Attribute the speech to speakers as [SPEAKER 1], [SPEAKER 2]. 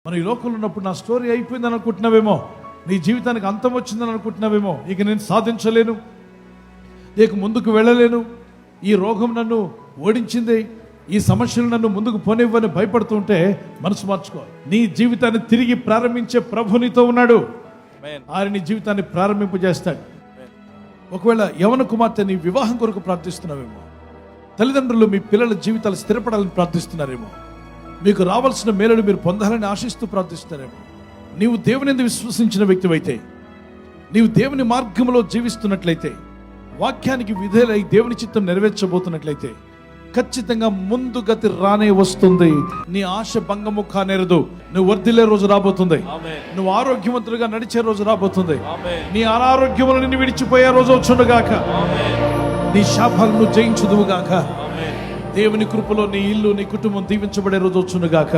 [SPEAKER 1] మనం ఈ లోకంలో ఉన్నప్పుడు నా స్టోరీ అయిపోయిందని అనుకుంటున్నావేమో, నీ జీవితానికి అంతం వచ్చిందని అనుకుంటున్నావేమో, ఇక నేను సాధించలేను, ఇక ముందుకు వెళ్ళలేను, ఈ రోగం నన్ను ఓడించింది, ఈ సమస్యలు నన్ను ముందుకు పోనివ్వని భయపడుతుంటే మనసు మార్చుకో. నీ జీవితాన్ని తిరిగి ప్రారంభించే ప్రభు నీతో ఉన్నాడు. ఆయన నీ జీవితాన్ని ప్రారంభింపజేస్తాడు. ఒకవేళ యవన కుమార్తె నీ వివాహం కొరకు ప్రార్థిస్తున్నావేమో, తల్లిదండ్రులు మీ పిల్లల జీవితాలు స్థిరపడాలని ప్రార్థిస్తున్నారేమో, మీకు రావాల్సిన మేలును మీరు పొందాలని ఆశిస్తూ ప్రార్థిస్తున్నారేమో, నీవు దేవుని యందు విశ్వసించిన వ్యక్తివైతే, నీవు దేవుని మార్గంలో జీవిస్తున్నట్లయితే, వాక్యానికి విధేయులై దేవుని చిత్తం నెరవేర్చబోతున్నట్లయితే ఖచ్చితంగా ముందు గతి రానే వస్తుంది. నీ ఆశ భంగము కానేరదు. నువ్వు వర్ధిల్లే రోజు రాబోతుంది. నువ్వు ఆరోగ్యవంతులుగా నడిచే రోజు రాబోతుంది. నీ అనారోగ్యములు నిన్ను విడిచిపోయే రోజు వచ్చునుగాక. నీ శాపాలను జయించుదువుగాక. దేవుని కృపలో నీ ఇల్లు, నీ కుటుంబం దీవించబడే రోజు వచ్చునుగాక.